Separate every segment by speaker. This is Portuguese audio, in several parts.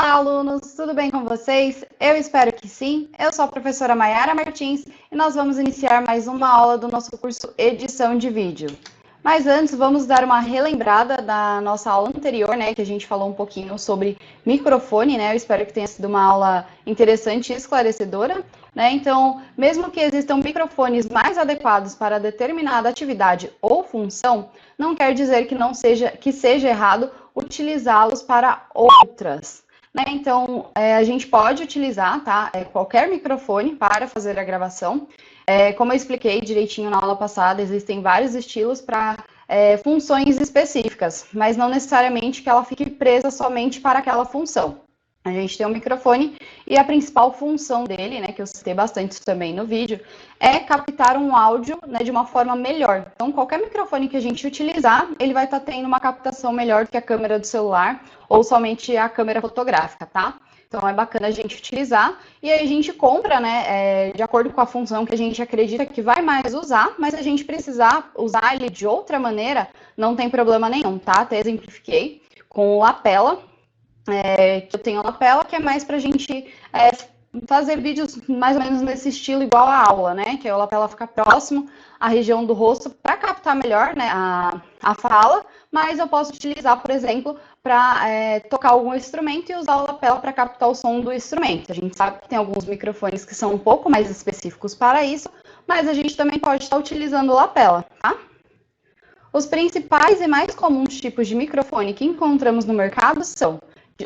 Speaker 1: Olá, alunos! Tudo bem com vocês? Eu espero que sim. Eu sou a professora Maiara Martins e nós vamos iniciar mais uma aula do nosso curso Edição de Vídeo. Mas antes, vamos dar uma relembrada da nossa aula anterior, né, que a gente falou um pouquinho sobre microfone, né? Eu espero que tenha sido uma aula interessante e esclarecedora, né? Então, mesmo que existam microfones mais adequados para determinada atividade ou função, não quer dizer que seja errado utilizá-los para outras. Né? Então, a gente pode utilizar qualquer microfone para fazer a gravação. Como eu expliquei direitinho na aula passada, existem vários estilos para funções específicas, mas não necessariamente que ela fique presa somente para aquela função. A gente tem um microfone e a principal função dele, né, que eu citei bastante também no vídeo, é captar um áudio, né, de uma forma melhor. Então, qualquer microfone que a gente utilizar, ele vai estar tendo uma captação melhor do que a câmera do celular ou somente a câmera fotográfica, tá? Então, é bacana a gente utilizar e aí a gente compra, né, de acordo com a função que a gente acredita que vai mais usar, mas a gente precisar usar ele de outra maneira, não tem problema nenhum, tá? Até exemplifiquei com o lapela. Que eu tenho a lapela, que é mais para a gente fazer vídeos mais ou menos nesse estilo igual a aula, né? Que a lapela fica próximo à região do rosto para captar melhor, né, a fala, mas eu posso utilizar, por exemplo, para tocar algum instrumento e usar a lapela para captar o som do instrumento. A gente sabe que tem alguns microfones que são um pouco mais específicos para isso, mas a gente também pode estar utilizando a lapela, tá? Os principais e mais comuns tipos de microfone que encontramos no mercado são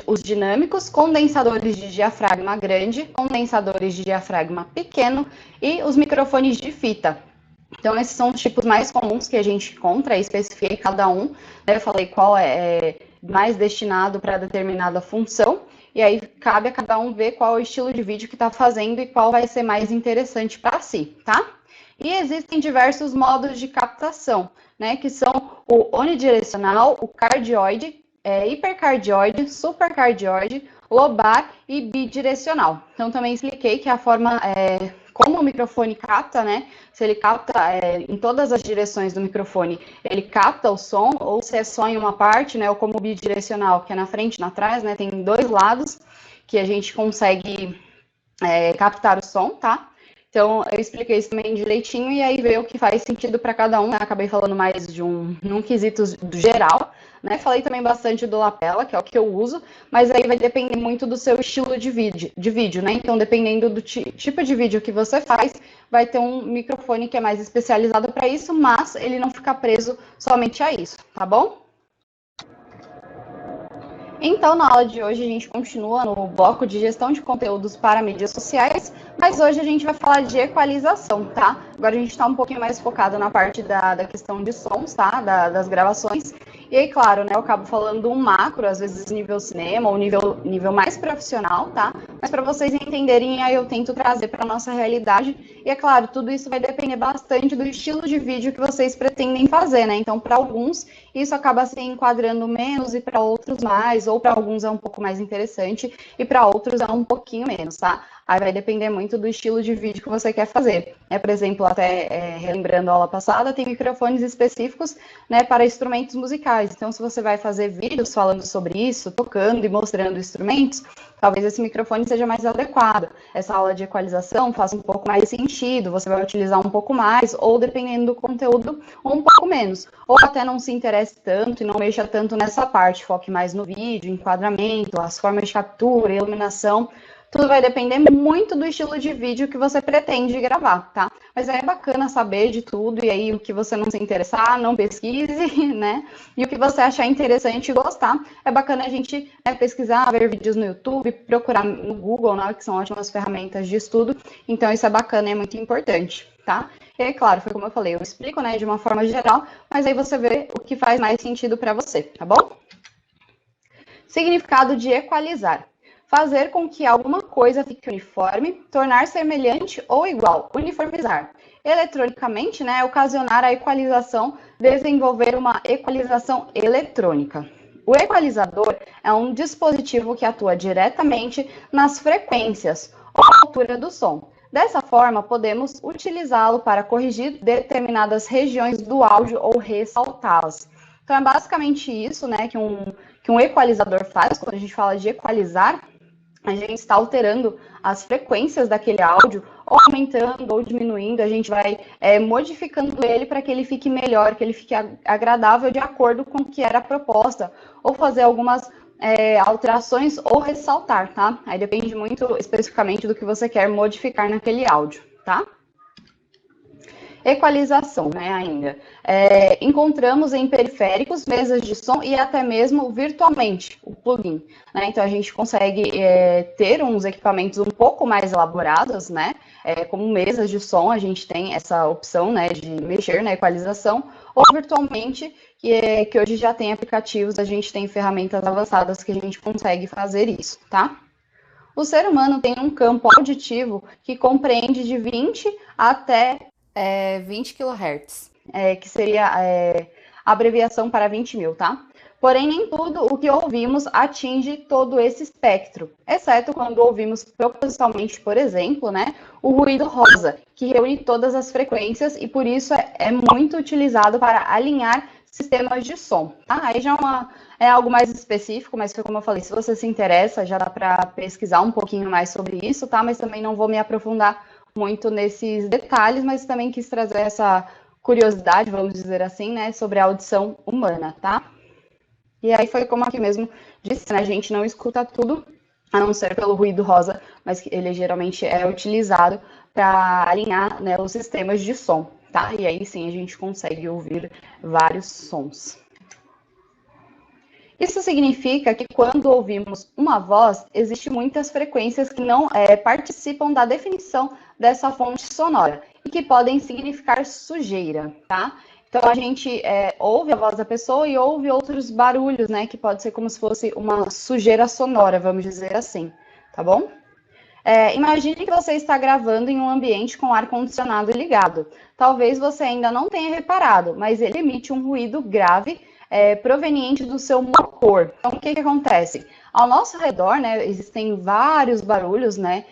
Speaker 1: os dinâmicos, condensadores de diafragma grande, condensadores de diafragma pequeno e os microfones de fita. Então, esses são os tipos mais comuns que a gente encontra, especifiquei cada um, né? Eu falei qual é mais destinado para determinada função, e aí cabe a cada um ver qual é o estilo de vídeo que está fazendo e qual vai ser mais interessante para si, tá? E existem diversos modos de captação, né? Que são o onidirecional, o cardioide, hipercardioide, supercardioide, lobar e bidirecional. Então, também expliquei que a forma como o microfone capta, né? Se ele capta em todas as direções do microfone, ele capta o som, ou se é só em uma parte, né? Ou como o bidirecional, que é na frente e na trás, né? Tem dois lados que a gente consegue captar o som, tá? Então, eu expliquei isso também direitinho e aí veio o que faz sentido para cada um. Né? Acabei falando mais de num quesito do geral, né? Falei também bastante do lapela, que é o que eu uso, mas aí vai depender muito do seu estilo de vídeo, né? Então, dependendo do tipo de vídeo que você faz, vai ter um microfone que é mais especializado para isso, mas ele não fica preso somente a isso, tá bom? Então, na aula de hoje, a gente continua no bloco de gestão de conteúdos para mídias sociais, mas hoje a gente vai falar de equalização, tá? Agora a gente está um pouquinho mais focado na parte da questão de sons, tá? Das gravações. E aí, claro, né, eu acabo falando um macro, às vezes nível cinema ou nível mais profissional, tá? Mas para vocês entenderem, aí eu tento trazer para a nossa realidade. E é claro, tudo isso vai depender bastante do estilo de vídeo que vocês pretendem fazer, né? Então, para alguns, isso acaba se enquadrando menos e para outros mais, ou para alguns é um pouco mais interessante e para outros é um pouquinho menos, tá? Aí vai depender muito do estilo de vídeo que você quer fazer. Por exemplo, até relembrando a aula passada, tem microfones específicos, né, para instrumentos musicais. Então, se você vai fazer vídeos falando sobre isso, tocando e mostrando instrumentos, talvez esse microfone seja mais adequado. Essa aula de equalização faça um pouco mais sentido, você vai utilizar um pouco mais, ou dependendo do conteúdo, um pouco menos. Ou até não se interesse tanto e não mexa tanto nessa parte, foque mais no vídeo, enquadramento, as formas de captura, iluminação. Tudo vai depender muito do estilo de vídeo que você pretende gravar, tá? Mas é bacana saber de tudo, e aí o que você não se interessar, não pesquise, né? E o que você achar interessante e gostar, é bacana a gente pesquisar, ver vídeos no YouTube, procurar no Google, né? Que são ótimas ferramentas de estudo. Então, isso é bacana e é muito importante, tá? E aí, claro, foi como eu falei, eu explico, né, de uma forma geral, mas aí você vê o que faz mais sentido para você, tá bom? Significado de equalizar. Fazer com que alguma coisa fique uniforme, tornar semelhante ou igual, uniformizar. Eletronicamente, né, ocasionar a equalização, desenvolver uma equalização eletrônica. O equalizador é um dispositivo que atua diretamente nas frequências ou altura do som. Dessa forma, podemos utilizá-lo para corrigir determinadas regiões do áudio ou ressaltá-las. Então, é basicamente isso, né, que que um equalizador faz. Quando a gente fala de equalizar, a gente está alterando as frequências daquele áudio, ou aumentando ou diminuindo, a gente vai modificando ele para que ele fique melhor, que ele fique agradável de acordo com o que era a proposta, ou fazer algumas alterações ou ressaltar, tá? Aí depende muito especificamente do que você quer modificar naquele áudio, tá? Equalização, né, ainda. Encontramos em periféricos, mesas de som e até mesmo virtualmente, o plugin. Né? Então, a gente consegue ter uns equipamentos um pouco mais elaborados, né? Como mesas de som, a gente tem essa opção, né, de mexer na equalização, ou virtualmente, que hoje já tem aplicativos, a gente tem ferramentas avançadas que a gente consegue fazer isso, tá? O ser humano tem um campo auditivo que compreende de 20 até 20 kHz, que seria a abreviação para 20 mil, tá? Porém, nem tudo o que ouvimos atinge todo esse espectro, exceto quando ouvimos propositalmente, por exemplo, né, o ruído rosa, que reúne todas as frequências e por isso é muito utilizado para alinhar sistemas de som. Tá? Aí já é algo mais específico, mas foi como eu falei, se você se interessa, já dá para pesquisar um pouquinho mais sobre isso, tá? Mas também não vou me aprofundar muito nesses detalhes, mas também quis trazer essa curiosidade, vamos dizer assim, né, sobre a audição humana, tá? E aí foi como aqui mesmo disse, né, a gente não escuta tudo, a não ser pelo ruído rosa, mas ele geralmente é utilizado para alinhar, né, os sistemas de som, tá? E aí sim a gente consegue ouvir vários sons. Isso significa que quando ouvimos uma voz, existem muitas frequências que não participam da definição dessa fonte sonora e que podem significar sujeira, tá? Então a gente ouve a voz da pessoa e ouve outros barulhos, né? Que pode ser como se fosse uma sujeira sonora, vamos dizer assim, tá bom? Imagine que você está gravando em um ambiente com ar-condicionado ligado. Talvez você ainda não tenha reparado, mas ele emite um ruído grave proveniente do seu motor. Então, o que acontece? Ao nosso redor, né, existem vários barulhos, né?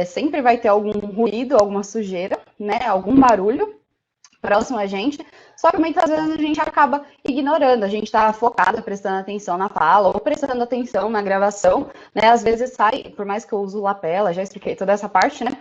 Speaker 1: Sempre vai ter algum ruído, alguma sujeira, né? Algum barulho próximo a gente, só que muitas vezes a gente acaba ignorando, a gente está focada, prestando atenção na fala ou prestando atenção na gravação, né? Às vezes sai, por mais que eu use o lapela, já expliquei toda essa parte, né?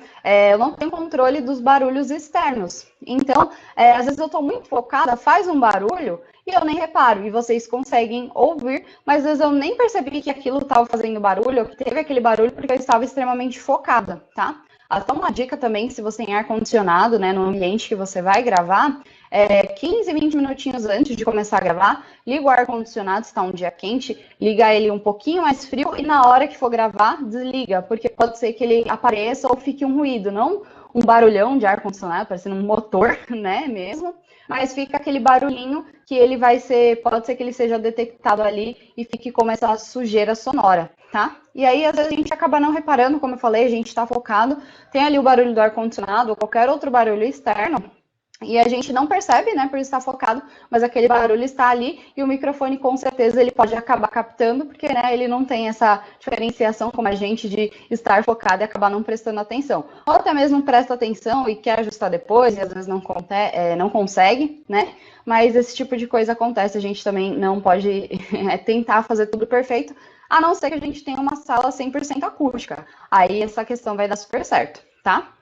Speaker 1: Eu não tenho controle dos barulhos externos. Então, às vezes eu estou muito focada, faz um barulho e eu nem reparo, e vocês conseguem ouvir, mas às vezes eu nem percebi que aquilo estava fazendo barulho, ou que teve aquele barulho, porque eu estava extremamente focada, tá? Até uma dica também, se você tem ar-condicionado, né, no ambiente que você vai gravar, 15, 20 minutinhos antes de começar a gravar, liga o ar-condicionado, se está um dia quente, liga ele um pouquinho mais frio e na hora que for gravar, desliga, porque pode ser que ele apareça ou fique um ruído, não um barulhão de ar-condicionado, parecendo um motor, né, mesmo, mas fica aquele barulhinho que ele pode ser que ele seja detectado ali e fique como essa sujeira sonora, tá? E aí, às vezes, a gente acaba não reparando, como eu falei, a gente está focado, tem ali o barulho do ar-condicionado ou qualquer outro barulho externo, e a gente não percebe, né, por estar focado, mas aquele barulho está ali e o microfone, com certeza, ele pode acabar captando, porque, né, ele não tem essa diferenciação como a gente de estar focado e acabar não prestando atenção. Ou até mesmo presta atenção e quer ajustar depois e às vezes não consegue, né, mas esse tipo de coisa acontece, a gente também não pode tentar fazer tudo perfeito, a não ser que a gente tenha uma sala 100% acústica. Aí essa questão vai dar super certo, tá?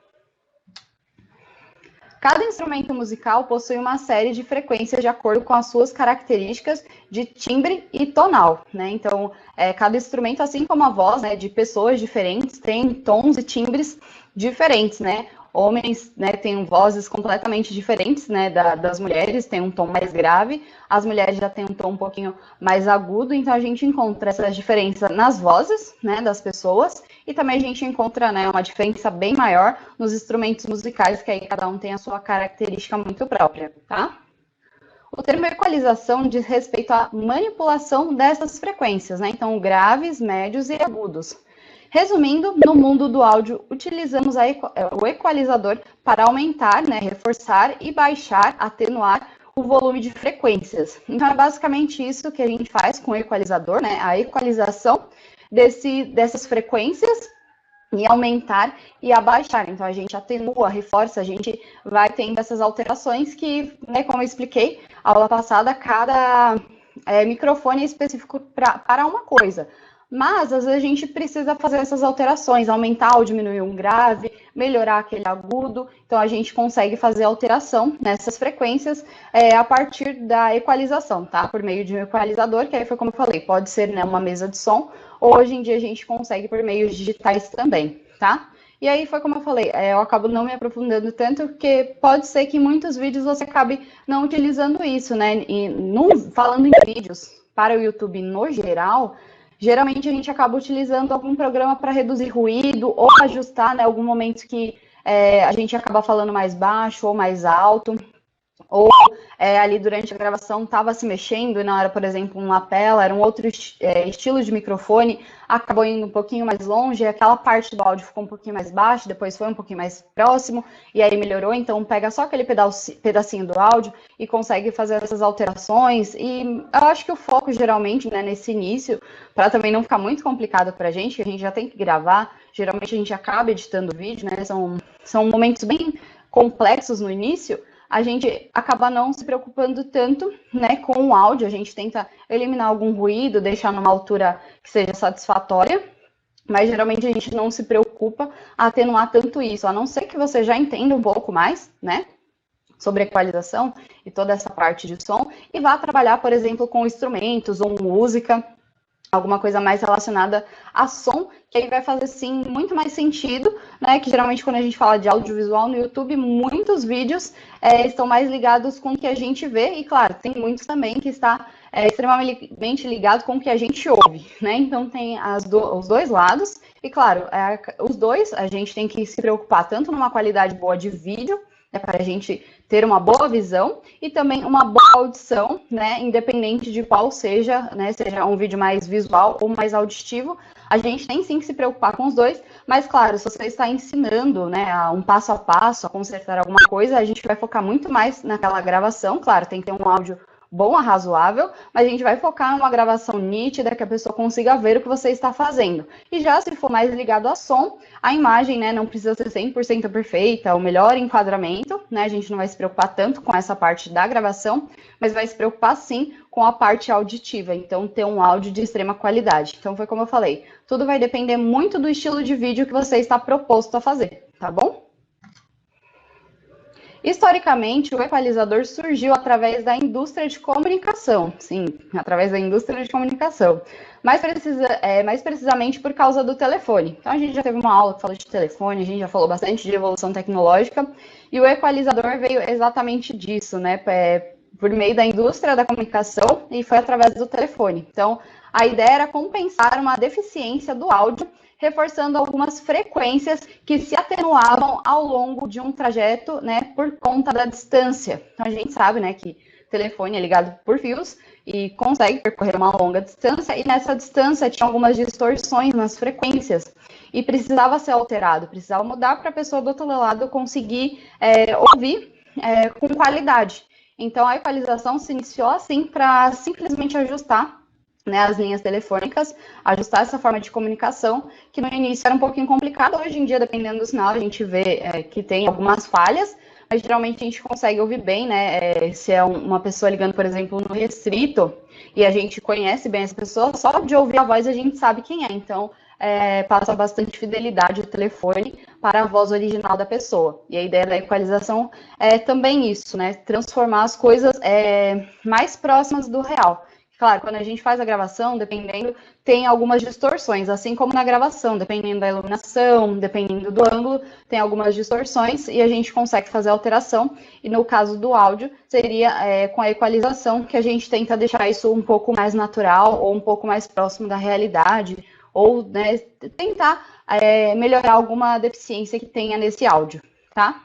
Speaker 1: Cada instrumento musical possui uma série de frequências de acordo com as suas características de timbre e tonal, né? Então, cada instrumento, assim como a voz, né, de pessoas diferentes, tem tons e timbres diferentes, né? Homens, né, têm vozes completamente diferentes, né, das mulheres, tem um tom mais grave, as mulheres já têm um tom um pouquinho mais agudo, então a gente encontra essa diferença nas vozes, né, das pessoas, e também a gente encontra, né, uma diferença bem maior nos instrumentos musicais, que aí cada um tem a sua característica muito própria, tá? O termo equalização diz respeito à manipulação dessas frequências, né, então graves, médios e agudos. Resumindo, no mundo do áudio, utilizamos o equalizador para aumentar, né, reforçar e baixar, atenuar o volume de frequências. Então, é basicamente isso que a gente faz com o equalizador, né, a equalização dessas frequências e aumentar e abaixar. Então, a gente atenua, reforça, a gente vai tendo essas alterações que, né, como eu expliquei, aula passada, cada microfone específico para uma coisa. Mas, às vezes, a gente precisa fazer essas alterações, aumentar ou diminuir um grave, melhorar aquele agudo. Então, a gente consegue fazer alteração nessas frequências a partir da equalização, tá? Por meio de um equalizador, que aí foi como eu falei, pode ser, né, uma mesa de som, ou hoje em dia a gente consegue por meios digitais também, tá? E aí foi como eu falei, eu acabo não me aprofundando tanto, porque pode ser que em muitos vídeos você acabe não utilizando isso, né? E falando em vídeos para o YouTube no geral, geralmente a gente acaba utilizando algum programa para reduzir ruído ou ajustar, né, algum momento que a gente acaba falando mais baixo ou mais alto, ou ali durante a gravação estava se mexendo e na hora, por exemplo, um lapela, era um outro estilo de microfone, acabou indo um pouquinho mais longe, e aquela parte do áudio ficou um pouquinho mais baixa, depois foi um pouquinho mais próximo, e aí melhorou, então pega só aquele pedacinho do áudio e consegue fazer essas alterações, e eu acho que o foco geralmente, né, nesse início, para também não ficar muito complicado para a gente já tem que gravar, geralmente a gente acaba editando o vídeo, né, são momentos bem complexos no início, a gente acaba não se preocupando tanto, né, com o áudio, a gente tenta eliminar algum ruído, deixar numa altura que seja satisfatória, mas geralmente a gente não se preocupa a atenuar tanto isso, a não ser que você já entenda um pouco mais, né, sobre equalização e toda essa parte de som, e vá trabalhar, por exemplo, com instrumentos ou música, alguma coisa mais relacionada a som, que aí vai fazer, sim, muito mais sentido, né, que geralmente quando a gente fala de audiovisual no YouTube, muitos vídeos estão mais ligados com o que a gente vê, e claro, tem muitos também que está extremamente ligado com o que a gente ouve, né, então tem os dois lados, e claro, os dois a gente tem que se preocupar tanto numa qualidade boa de vídeo, para a gente ter uma boa visão e também uma boa audição, né, independente de qual seja, né, seja um vídeo mais visual ou mais auditivo, a gente tem sim que se preocupar com os dois, mas claro, se você está ensinando, né, um passo a passo, a consertar alguma coisa, a gente vai focar muito mais naquela gravação, claro, tem que ter um áudio bom a razoável, mas a gente vai focar em uma gravação nítida, que a pessoa consiga ver o que você está fazendo. E já se for mais ligado a som, a imagem, né, não precisa ser 100% perfeita, o melhor enquadramento, né, a gente não vai se preocupar tanto com essa parte da gravação, mas vai se preocupar sim com a parte auditiva, então ter um áudio de extrema qualidade. Então foi como eu falei, tudo vai depender muito do estilo de vídeo que você está proposto a fazer, tá bom? Historicamente, o equalizador surgiu através da indústria de comunicação, sim, através da indústria de comunicação, mais precisamente por causa do telefone. Então, a gente já teve uma aula que falou de telefone, a gente já falou bastante de evolução tecnológica, e o equalizador veio exatamente disso, né, por meio da indústria da comunicação, e foi através do telefone. Então, a ideia era compensar uma deficiência do áudio, reforçando algumas frequências que se atenuavam ao longo de um trajeto, né, por conta da distância. Então, a gente sabe, né, que o telefone é ligado por fios e consegue percorrer uma longa distância, e nessa distância tinha algumas distorções nas frequências, e precisava ser alterado, precisava mudar para a pessoa do outro lado conseguir ouvir com qualidade. Então, a equalização se iniciou assim para simplesmente ajustar, né, as linhas telefônicas, ajustar essa forma de comunicação, que no início era um pouquinho complicado. Hoje em dia, dependendo do sinal, a gente vê que tem algumas falhas, mas geralmente a gente consegue ouvir bem, né, se é uma pessoa ligando, por exemplo, no restrito, e a gente conhece bem essa pessoa, só de ouvir a voz a gente sabe quem é, então passa bastante fidelidade o telefone para a voz original da pessoa. E a ideia da equalização é também isso, né, transformar as coisas mais próximas do real. Claro, quando a gente faz a gravação, dependendo, tem algumas distorções, assim como na gravação, dependendo da iluminação, dependendo do ângulo, tem algumas distorções e a gente consegue fazer a alteração. E no caso do áudio, seria com a equalização que a gente tenta deixar isso um pouco mais natural ou um pouco mais próximo da realidade, ou, né, tentar melhorar alguma deficiência que tenha nesse áudio, tá?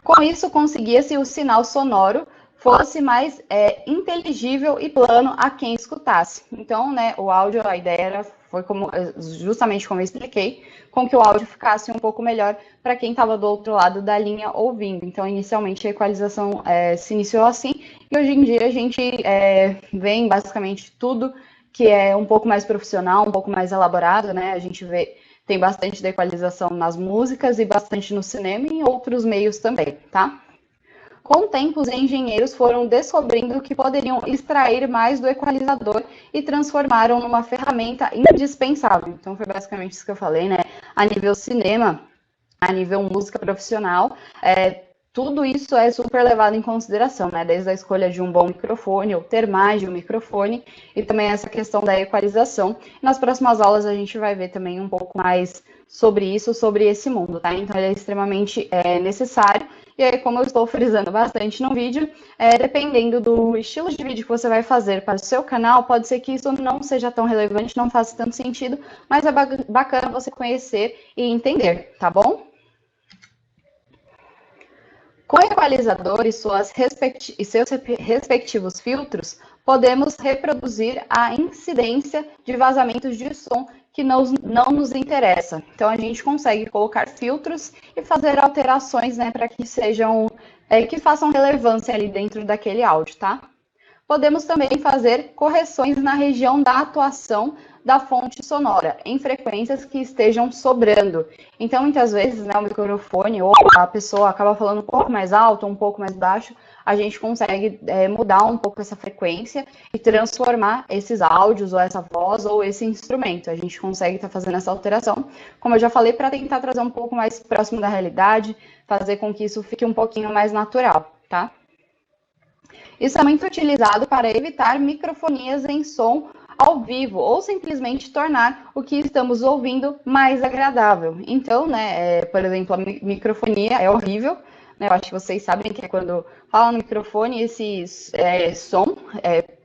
Speaker 1: Com isso, conseguia-se o sinal sonoro fosse mais inteligível e plano a quem escutasse. Então, né, o áudio, a ideia foi justamente como eu expliquei, com que o áudio ficasse um pouco melhor para quem estava do outro lado da linha ouvindo. Então, inicialmente, a equalização se iniciou assim, e hoje em dia a gente vê em basicamente tudo que é um pouco mais profissional, um pouco mais elaborado, né? A gente vê, tem bastante da equalização nas músicas e bastante no cinema e em outros meios também, tá? Com o tempo, os engenheiros foram descobrindo que poderiam extrair mais do equalizador e transformaram numa ferramenta indispensável. Então, foi basicamente isso que eu falei, né? A nível cinema, a nível música profissional, tudo isso é super levado em consideração, né? Desde a escolha de um bom microfone, ou ter mais de um microfone, e também essa questão da equalização. Nas próximas aulas a gente vai ver também um pouco mais sobre isso, sobre esse mundo, tá? Então ele é extremamente necessário. E aí, como eu estou frisando bastante no vídeo, dependendo do estilo de vídeo que você vai fazer para o seu canal, pode ser que isso não seja tão relevante, não faça tanto sentido, mas é bacana você conhecer e entender, tá bom? Com o equalizador e seus respectivos filtros, podemos reproduzir a incidência de vazamentos de som que não nos interessa. Então, a gente consegue colocar filtros e fazer alterações, né, para que sejam, que façam relevância ali dentro daquele áudio, tá? Podemos também fazer correções na região da atuação da fonte sonora, em frequências que estejam sobrando. Então, muitas vezes, né, o microfone ou a pessoa acaba falando um pouco mais alto, um pouco mais baixo, a gente consegue mudar um pouco essa frequência e transformar esses áudios, ou essa voz, ou esse instrumento. A gente consegue estar fazendo essa alteração, como eu já falei, para tentar trazer um pouco mais próximo da realidade, fazer com que isso fique um pouquinho mais natural, tá? Isso é muito utilizado para evitar microfonias em som ao vivo ou simplesmente tornar o que estamos ouvindo mais agradável. Então, né, por exemplo, a microfonia é horrível, né? Eu acho que vocês sabem que é quando fala no microfone, esse som,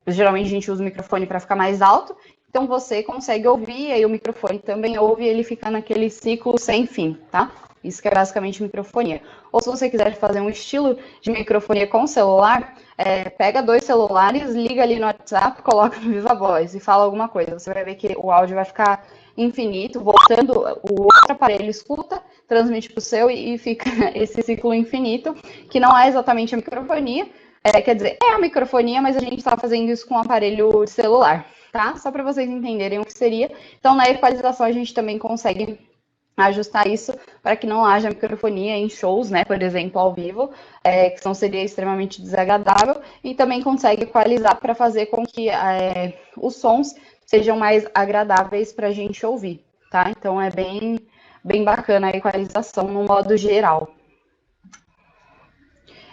Speaker 1: geralmente a gente usa o microfone para ficar mais alto, então você consegue ouvir, aí o microfone também ouve e ele fica naquele ciclo sem fim, tá? Isso que é basicamente microfonia. Ou se você quiser fazer um estilo de microfonia com celular, pega 2 celulares, liga ali no WhatsApp, coloca no Viva Voz e fala alguma coisa. Você vai ver que o áudio vai ficar infinito, voltando, o outro aparelho escuta, transmite para o seu e fica esse ciclo infinito, que não é exatamente a microfonia, quer dizer, é a microfonia, mas a gente está fazendo isso com um aparelho celular, tá? Só para vocês entenderem o que seria. Então, na equalização, a gente também consegue ajustar isso para que não haja microfonia em shows, né, por exemplo, ao vivo, que senão seria extremamente desagradável, e também consegue equalizar para fazer com que os sons sejam mais agradáveis para a gente ouvir, tá? Então é bem bacana a equalização no modo geral.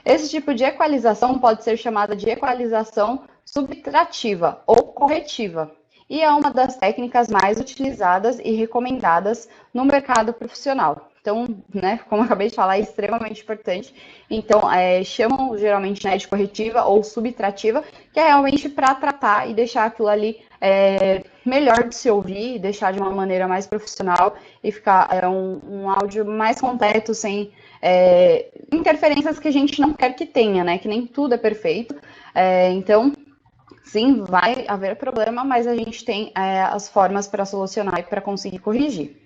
Speaker 1: Esse tipo de equalização pode ser chamada de equalização subtrativa ou corretiva, e é uma das técnicas mais utilizadas e recomendadas no mercado profissional. Então, né, como eu acabei de falar, é extremamente importante. Então, chamam geralmente, né, de corretiva ou subtrativa, que é realmente para tratar e deixar aquilo ali melhor de se ouvir, deixar de uma maneira mais profissional e ficar um áudio mais completo, sem interferências que a gente não quer que tenha, né? Que nem tudo é perfeito. Então, sim, vai haver problema, mas a gente tem as formas para solucionar e para conseguir corrigir.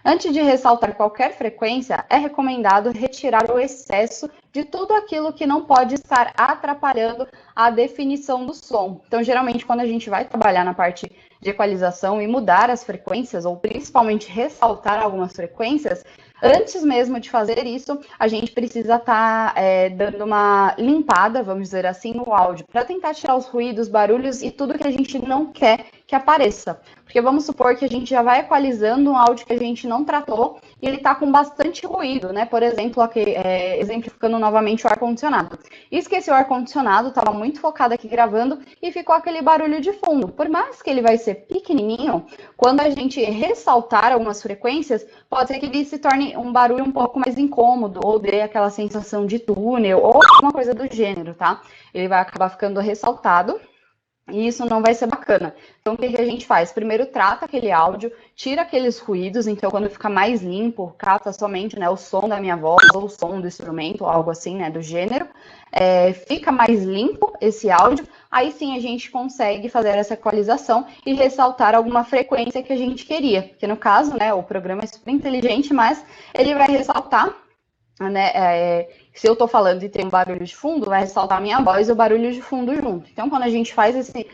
Speaker 1: Antes de ressaltar qualquer frequência, é recomendado retirar o excesso de tudo aquilo que não pode estar atrapalhando a definição do som. Então, geralmente, quando a gente vai trabalhar na parte de equalização e mudar as frequências, ou principalmente ressaltar algumas frequências, antes mesmo de fazer isso, a gente precisa estar dando uma limpada, vamos dizer assim, no áudio, para tentar tirar os ruídos, barulhos e tudo que a gente não quer que apareça. Porque vamos supor que a gente já vai equalizando um áudio que a gente não tratou e ele está com bastante ruído, né? Por exemplo, aqui, exemplificando novamente o ar-condicionado. Esqueci o ar-condicionado, estava muito focado aqui gravando e ficou aquele barulho de fundo. Por mais que ele vai ser pequenininho, quando a gente ressaltar algumas frequências, pode ser que ele se torne um barulho um pouco mais incômodo, ou dê aquela sensação de túnel, ou alguma coisa do gênero, tá? Ele vai acabar ficando ressaltado. E isso não vai ser bacana. Então, o que a gente faz? Primeiro, trata aquele áudio, tira aqueles ruídos. Então, quando fica mais limpo, capta somente, né, o som da minha voz ou o som do instrumento, algo assim, né, do gênero. Fica mais limpo esse áudio. Aí sim a gente consegue fazer essa equalização e ressaltar alguma frequência que a gente queria. Porque no caso, né, o programa é super inteligente, mas ele vai ressaltar, né, se eu estou falando e tem um barulho de fundo, vai ressaltar a minha voz e o barulho de fundo junto. Então, quando a gente faz esse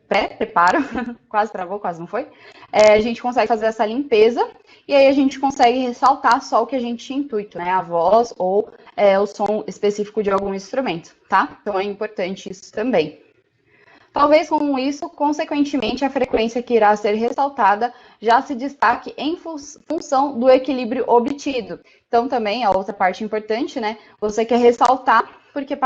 Speaker 1: pré-preparo, quase travou, quase não foi, a gente consegue fazer essa limpeza e aí a gente consegue ressaltar só o que a gente tinha intuito, né? A voz ou o som específico de algum instrumento, tá? Então é importante isso também. Talvez com isso, consequentemente, a frequência que irá ser ressaltada já se destaque em função do equilíbrio obtido. Então, também, a outra parte importante, né? Você quer ressaltar, porque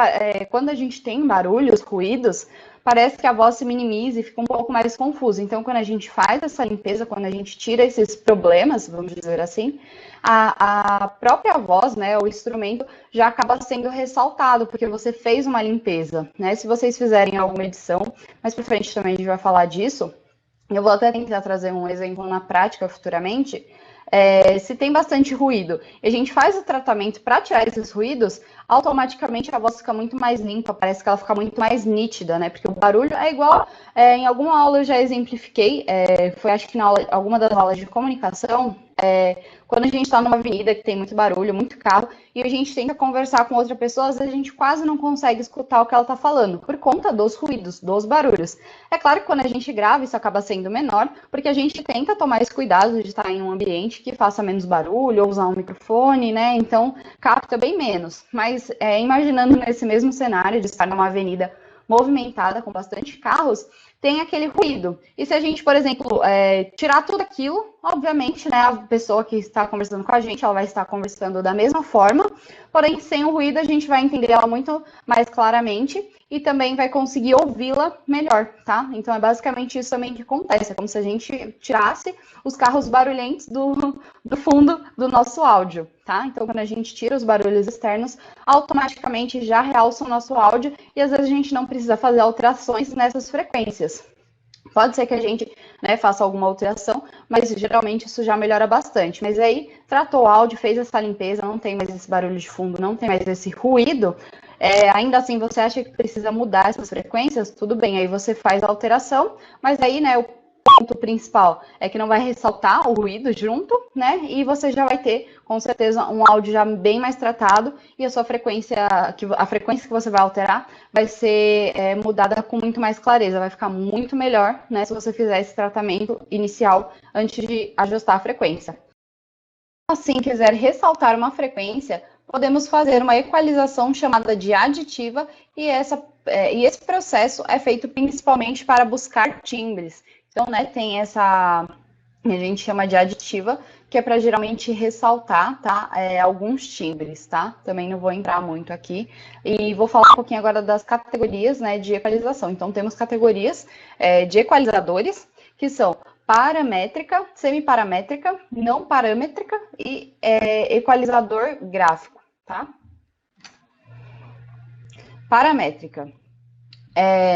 Speaker 1: quando a gente tem barulhos, ruídos, parece que a voz se minimiza e fica um pouco mais confusa. Então, quando a gente faz essa limpeza, quando a gente tira esses problemas, vamos dizer assim, a própria voz, né, o instrumento, já acaba sendo ressaltado, porque você fez uma limpeza, né? Se vocês fizerem alguma edição, mais para frente também a gente vai falar disso, eu vou até tentar trazer um exemplo na prática futuramente. Se tem bastante ruído e a gente faz o tratamento para tirar esses ruídos, automaticamente a voz fica muito mais limpa, parece que ela fica muito mais nítida, né? Porque o barulho é igual, em alguma aula eu já exemplifiquei, foi acho que alguma das aulas de comunicação, quando a gente está numa avenida que tem muito barulho, muito carro, e a gente tenta conversar com outra pessoa, às vezes a gente quase não consegue escutar o que ela está falando, por conta dos ruídos, dos barulhos. É claro que quando a gente grava, isso acaba sendo menor, porque a gente tenta tomar esse cuidado de estar em um ambiente que faça menos barulho, ou usar um microfone, né? Então, capta bem menos. Mas, imaginando nesse mesmo cenário de estar numa avenida movimentada, com bastante carros, tem aquele ruído. E se a gente, por exemplo, tirar tudo aquilo, obviamente, né, a pessoa que está conversando com a gente, ela vai estar conversando da mesma forma, porém, sem o ruído, a gente vai entender ela muito mais claramente e também vai conseguir ouvi-la melhor, tá? Então, é basicamente isso também que acontece. É como se a gente tirasse os carros barulhentos do fundo do nosso áudio, tá? Então, quando a gente tira os barulhos externos, automaticamente já realça o nosso áudio e às vezes a gente não precisa fazer alterações nessas frequências. Pode ser que a gente, né, faça alguma alteração, mas geralmente isso já melhora bastante. Mas aí, tratou o áudio, fez essa limpeza, não tem mais esse barulho de fundo, não tem mais esse ruído, ainda assim você acha que precisa mudar essas frequências, tudo bem, aí você faz a alteração, mas aí, né, o ponto principal é que não vai ressaltar o ruído junto, né? E você já vai ter, com certeza, um áudio já bem mais tratado e a sua frequência, a frequência que você vai alterar vai ser mudada com muito mais clareza, vai ficar muito melhor, né? Se você fizer esse tratamento inicial antes de ajustar a frequência. Assim, quiser ressaltar uma frequência, podemos fazer uma equalização chamada de aditiva e esse processo é feito principalmente para buscar timbres. Então, né, tem essa, a gente chama de aditiva, que é para geralmente ressaltar, tá, alguns timbres, tá? Também não vou entrar muito aqui. E vou falar um pouquinho agora das categorias, né, de equalização. Então, temos categorias de equalizadores, que são paramétrica, semiparamétrica, não paramétrica e equalizador gráfico, tá? Paramétrica.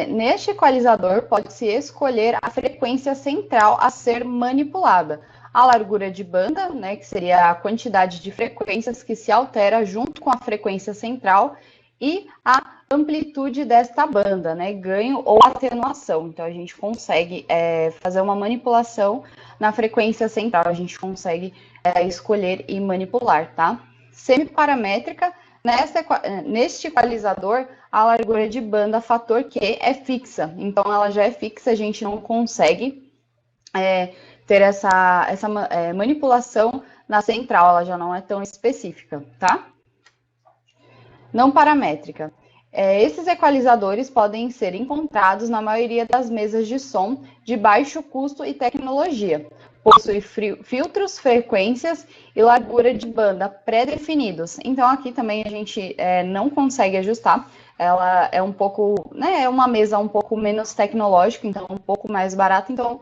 Speaker 1: Neste equalizador, pode-se escolher a frequência central a ser manipulada, a largura de banda, né, que seria a quantidade de frequências que se altera junto com a frequência central, e a amplitude desta banda, né, ganho ou atenuação. Então, a gente consegue fazer uma manipulação na frequência central, a gente consegue escolher e manipular, tá? Semiparamétrica. Neste equalizador, a largura de banda fator Q é fixa, então ela já é fixa, a gente não consegue ter essa manipulação na central, ela já não é tão específica, tá? Não paramétrica. Esses equalizadores podem ser encontrados na maioria das mesas de som de baixo custo e tecnologia. Possui filtros, frequências e largura de banda pré-definidos. Então, aqui também a gente não consegue ajustar. Ela é um pouco, né, é uma mesa um pouco menos tecnológica, então um pouco mais barata. Então,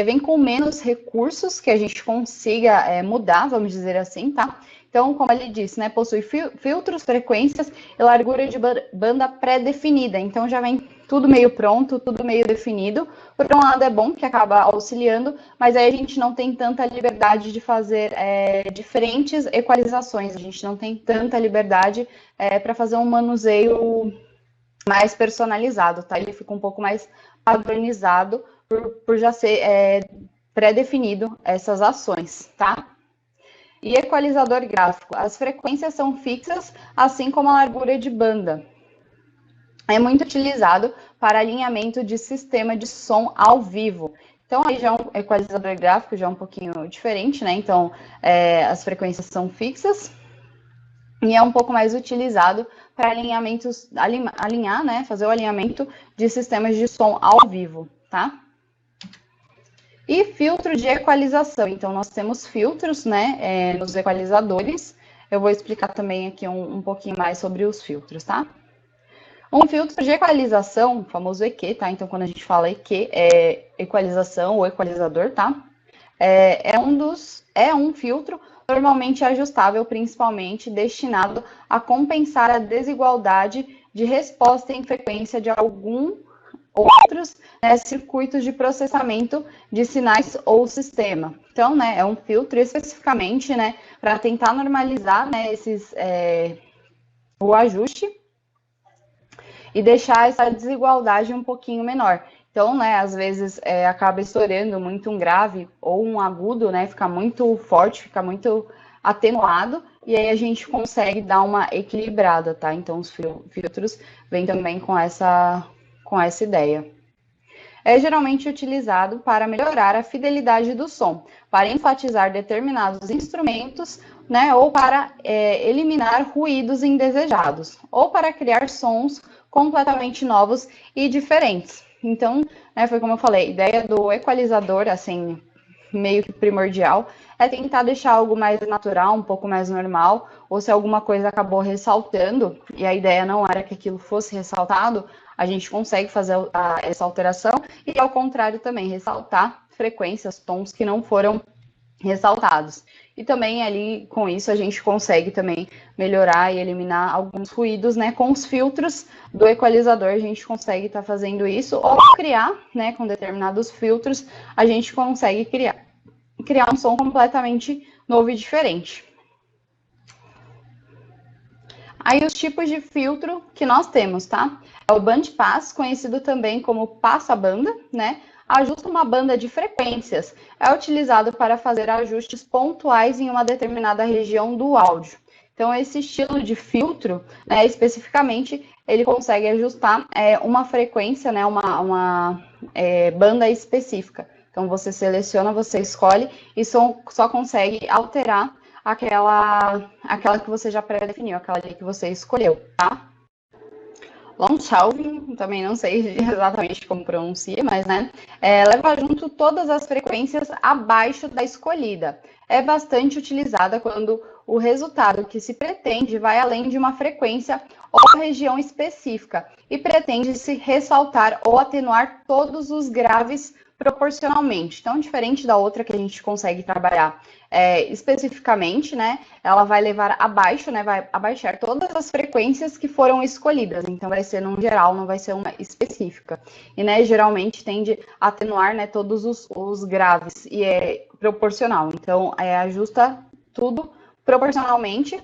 Speaker 1: vem com menos recursos que a gente consiga mudar, vamos dizer assim, tá? Então, como ele disse, né, possui filtros, frequências e largura de banda pré-definida. Então, já vem tudo meio pronto, tudo meio definido. Por um lado é bom, que acaba auxiliando, mas aí a gente não tem tanta liberdade de fazer diferentes equalizações. A gente não tem tanta liberdade para fazer um manuseio mais personalizado, tá? Ele fica um pouco mais padronizado por já ser pré-definido essas ações, tá? E equalizador gráfico. As frequências são fixas, assim como a largura de banda. é muito utilizado para alinhamento de sistema de som ao vivo. Então, aí já é um equalizador gráfico, já é um pouquinho diferente, né? Então, as frequências são fixas e é um pouco mais utilizado para alinhamentos, alinhar, né? Fazer o alinhamento de sistemas de som ao vivo, tá? E filtro de equalização. Então, nós temos filtros, né, nos equalizadores. Eu vou explicar também aqui um pouquinho mais sobre os filtros, tá? Um filtro de equalização, o famoso EQ, tá? Então, quando a gente fala EQ, é equalização ou equalizador, tá? É um filtro normalmente ajustável, principalmente destinado a compensar a desigualdade de resposta em frequência de algum outros, né, circuitos de processamento de sinais ou sistema. Então, né, é um filtro especificamente, né, para tentar normalizar, né, o ajuste e deixar essa desigualdade um pouquinho menor. Então, né, às vezes acaba estourando muito um grave ou um agudo, né, fica muito forte, fica muito atenuado, e aí a gente consegue dar uma equilibrada, tá? Então, os filtros vêm também com essa ideia. É geralmente utilizado para melhorar a fidelidade do som, para enfatizar determinados instrumentos, né, ou para eliminar ruídos indesejados, ou para criar sons completamente novos e diferentes. Então, né, foi como eu falei, a ideia do equalizador, assim, meio que primordial, é tentar deixar algo mais natural, um pouco mais normal, ou se alguma coisa acabou ressaltando, e a ideia não era que aquilo fosse ressaltado, a gente consegue fazer essa alteração, e ao contrário também, ressaltar frequências, tons que não foram ressaltados. E também ali, com isso, a gente consegue também melhorar e eliminar alguns ruídos, né? Com os filtros do equalizador, a gente consegue estar fazendo isso, ou criar, né? Com determinados filtros, a gente consegue criar um som completamente novo e diferente. Aí os tipos de filtro que nós temos, tá? É o bandpass, conhecido também como passa-banda, né? Ajusta uma banda de frequências. É utilizado para fazer ajustes pontuais em uma determinada região do áudio. Então, esse estilo de filtro, né, especificamente, ele consegue ajustar uma frequência, né, uma banda específica. Então, você seleciona, você escolhe e só consegue alterar aquela que você já pré-definiu, aquela ali que você escolheu, tá? Longshalving, também não sei exatamente como pronuncia, mas né, leva junto todas as frequências abaixo da escolhida. É bastante utilizada quando o resultado que se pretende vai além de uma frequência ou região específica e pretende-se ressaltar ou atenuar todos os graves proporcionalmente. Então, diferente da outra que a gente consegue trabalhar especificamente, né, ela vai levar abaixo, né, vai abaixar todas as frequências que foram escolhidas. Então, vai ser num geral, não vai ser uma específica. E, né, geralmente tende a atenuar, né, todos os graves e é proporcional. Então, ajusta tudo proporcionalmente,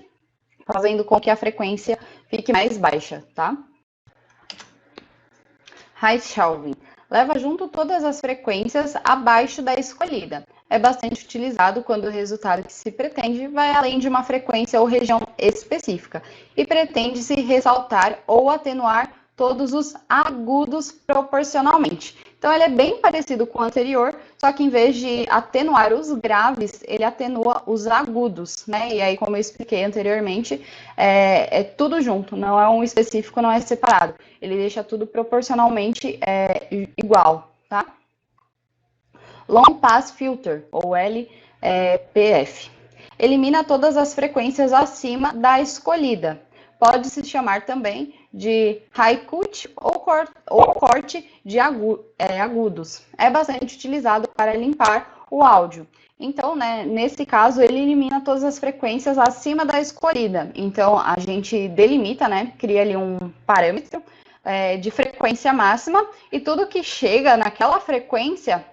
Speaker 1: fazendo com que a frequência fique mais baixa, tá? Raychalving leva junto todas as frequências abaixo da escolhida. É bastante utilizado quando o resultado que se pretende vai além de uma frequência ou região específica e pretende-se ressaltar ou atenuar todos os agudos proporcionalmente. Então, ele é bem parecido com o anterior, só que em vez de atenuar os graves, ele atenua os agudos, né? E aí, como eu expliquei anteriormente, é tudo junto, não é um específico, não é separado. Ele deixa tudo proporcionalmente igual, tá? Long Pass Filter, ou LPF. Elimina todas as frequências acima da escolhida. Pode se chamar também de high cut ou corte de agudos. É bastante utilizado para limpar o áudio. Então, né, nesse caso, ele elimina todas as frequências acima da escolhida. Então, a gente delimita, né, cria ali um parâmetro de frequência máxima e tudo que chega naquela frequência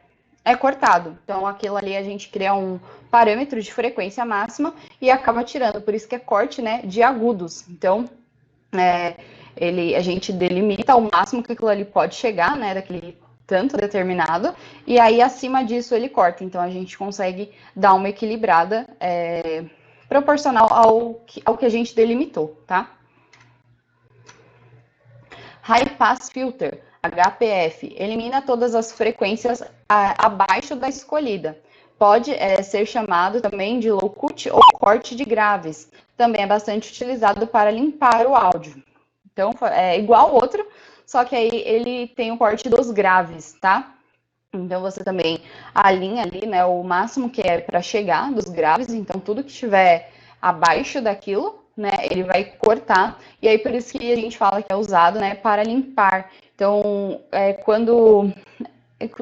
Speaker 1: é cortado. Então, aquilo ali a gente cria um parâmetro de frequência máxima e acaba tirando. Por isso que é corte, né, de agudos. Então, a gente delimita ao máximo que aquilo ali pode chegar, né, daquele tanto determinado, e aí acima disso ele corta. Então, a gente consegue dar uma equilibrada proporcional ao que a gente delimitou, tá? High Pass Filter, HPF, elimina todas as frequências abaixo da escolhida. Pode ser chamado também de low cut ou corte de graves. Também é bastante utilizado para limpar o áudio. Então, é igual ao outro, só que aí ele tem o corte dos graves, tá? Então, você também alinha ali, né, o máximo que é para chegar dos graves. Então, tudo que estiver abaixo daquilo, né, ele vai cortar. E aí, por isso que a gente fala que é usado, né, para limpar. Então, quando...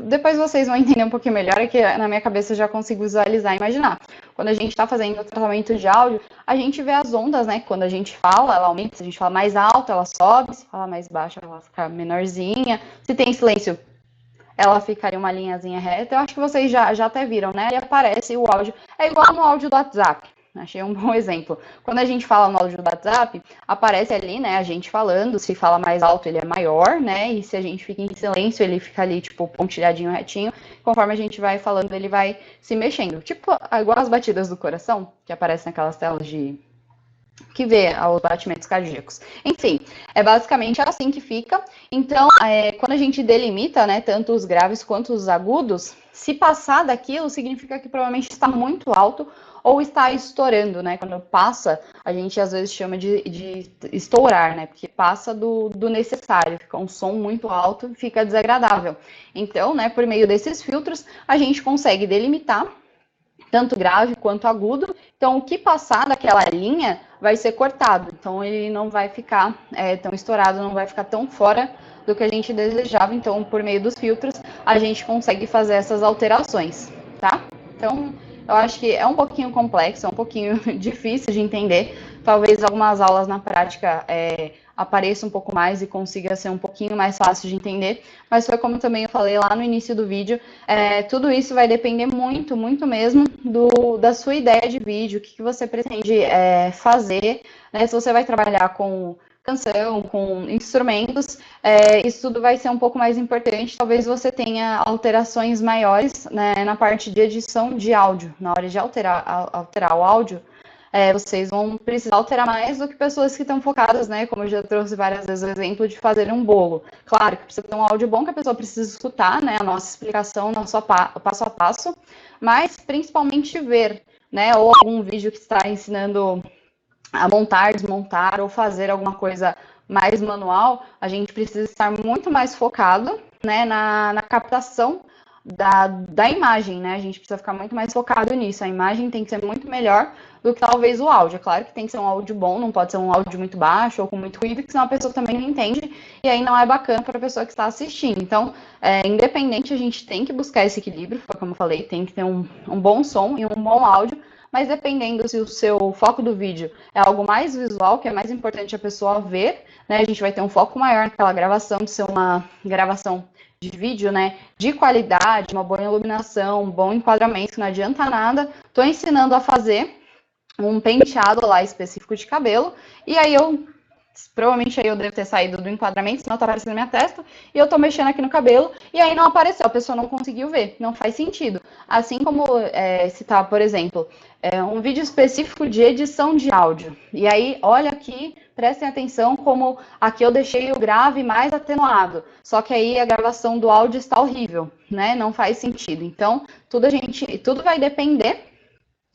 Speaker 1: Depois vocês vão entender um pouquinho melhor, é que na minha cabeça eu já consigo visualizar e imaginar. Quando a gente está fazendo o tratamento de áudio, a gente vê as ondas, né? Quando a gente fala, ela aumenta. Se a gente fala mais alto, ela sobe. Se fala mais baixo, ela fica menorzinha. Se tem silêncio, ela ficaria uma linhazinha reta. Eu acho que vocês já até viram, né? E aparece o áudio. É igual no áudio do WhatsApp. Achei um bom exemplo. Quando a gente fala no áudio do WhatsApp, aparece ali, né, a gente falando. Se fala mais alto, ele é maior, né? E se a gente fica em silêncio, ele fica ali, tipo, pontilhadinho, retinho. Conforme a gente vai falando, ele vai se mexendo. Tipo, igual as batidas do coração, que aparecem naquelas telas de... que vê os batimentos cardíacos. Enfim, é basicamente assim que fica. Então, quando a gente delimita, né, tanto os graves quanto os agudos, se passar daquilo, significa que provavelmente está muito alto ou está estourando, né? Quando passa, a gente às vezes chama de estourar, né? Porque passa do necessário, fica um som muito alto, fica desagradável. Então, né, por meio desses filtros, a gente consegue delimitar tanto grave quanto agudo. Então, o que passar daquela linha vai ser cortado. Então, ele não vai ficar tão estourado, não vai ficar tão fora do que a gente desejava. Então, por meio dos filtros, a gente consegue fazer essas alterações, tá? Então, eu acho que é um pouquinho complexo, é um pouquinho difícil de entender. Talvez algumas aulas na prática apareça um pouco mais e consiga ser um pouquinho mais fácil de entender, mas foi como também eu falei lá no início do vídeo, tudo isso vai depender muito, muito mesmo da sua ideia de vídeo, o que você pretende fazer, né? Se você vai trabalhar com canção, com instrumentos, isso tudo vai ser um pouco mais importante. Talvez você tenha alterações maiores, né, na parte de edição de áudio, na hora de alterar o áudio. Vocês vão precisar alterar mais do que pessoas que estão focadas, né? Como eu já trouxe várias vezes o exemplo de fazer um bolo. Claro que precisa ter um áudio bom que a pessoa precisa escutar, né? A nossa explicação, nosso passo a passo, mas principalmente ver, né? Ou algum vídeo que está ensinando a montar, desmontar ou fazer alguma coisa mais manual, a gente precisa estar muito mais focado, né, na captação da imagem, né? A gente precisa ficar muito mais focado nisso. A imagem tem que ser muito melhor do que talvez o áudio. É claro que tem que ser um áudio bom, não pode ser um áudio muito baixo ou com muito ruído, porque senão a pessoa também não entende e aí não é bacana para a pessoa que está assistindo. Então, independente, a gente tem que buscar esse equilíbrio, como eu falei, tem que ter um bom som e um bom áudio, mas dependendo se o seu foco do vídeo é algo mais visual, que é mais importante a pessoa ver, né? A gente vai ter um foco maior naquela gravação, de ser uma gravação de vídeo, né, de qualidade, uma boa iluminação, um bom enquadramento, não adianta nada. Tô ensinando a fazer um penteado lá específico de cabelo, e aí provavelmente aí eu devo ter saído do enquadramento, senão tá aparecendo na minha testa, e eu tô mexendo aqui no cabelo, e aí não apareceu, a pessoa não conseguiu ver, não faz sentido. Assim como se tá, por exemplo, um vídeo específico de edição de áudio, e aí, olha aqui, prestem atenção como aqui eu deixei o grave mais atenuado, só que aí a gravação do áudio está horrível, né, não faz sentido. Então, tudo vai depender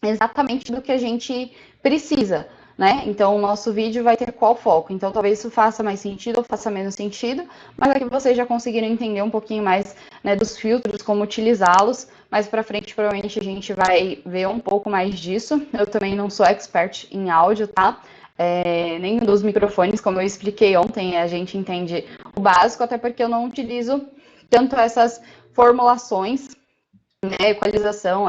Speaker 1: exatamente do que a gente precisa, né? Então, o nosso vídeo vai ter qual foco. Então, talvez isso faça mais sentido ou faça menos sentido, mas aqui vocês já conseguiram entender um pouquinho mais, né, dos filtros, como utilizá-los. Mais para frente, provavelmente, a gente vai ver um pouco mais disso. Eu também não sou expert em áudio, tá? Nem dos microfones, como eu expliquei ontem, a gente entende o básico, até porque eu não utilizo tanto essas formulações, né, equalização,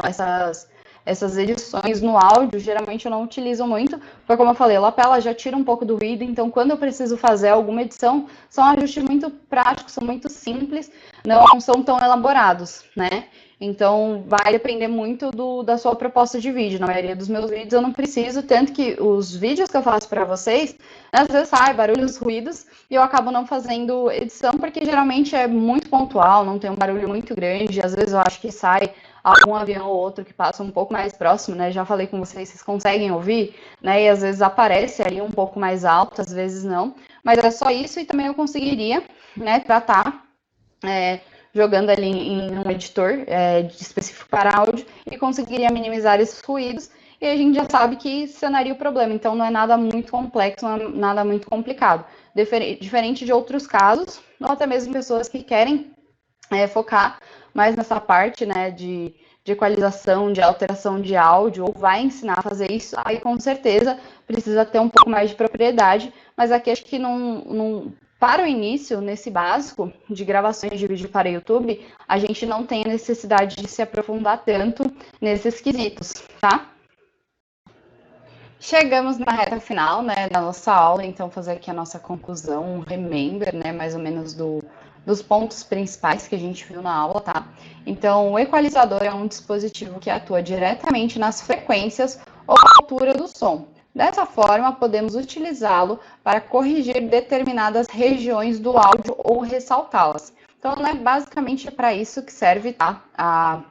Speaker 1: essas edições no áudio, geralmente eu não utilizo muito, porque como eu falei, a lapela já tira um pouco do ruído, então quando eu preciso fazer alguma edição, são ajustes muito práticos, são muito simples, não são tão elaborados, né? Então, vai depender muito da sua proposta de vídeo. Na maioria dos meus vídeos eu não preciso, tanto que os vídeos que eu faço para vocês, às vezes sai barulhos, ruídos, e eu acabo não fazendo edição, porque geralmente é muito pontual, não tem um barulho muito grande, às vezes eu acho que sai algum avião ou outro que passa um pouco mais próximo, né? Já falei com vocês, vocês conseguem ouvir, né? E às vezes aparece ali um pouco mais alto, às vezes não. Mas é só isso e também eu conseguiria, né, tratar jogando ali em um editor específico para áudio e conseguiria minimizar esses ruídos. E a gente já sabe que sanaria o problema. Então não é nada muito complexo, não é nada muito complicado. Diferente de outros casos, ou até mesmo pessoas que querem focar mais nessa parte, né, de equalização, de alteração de áudio, ou vai ensinar a fazer isso, aí com certeza precisa ter um pouco mais de propriedade, mas aqui acho que para o início, nesse básico de gravações de vídeo para YouTube, a gente não tem a necessidade de se aprofundar tanto nesses quesitos, tá? Chegamos na reta final, né, da nossa aula, então fazer aqui a nossa conclusão, um remember, né, mais ou menos dos pontos principais que a gente viu na aula, tá? Então, o equalizador é um dispositivo que atua diretamente nas frequências ou altura do som. Dessa forma, podemos utilizá-lo para corrigir determinadas regiões do áudio ou ressaltá-las. Então, né, basicamente é para isso que serve, tá? A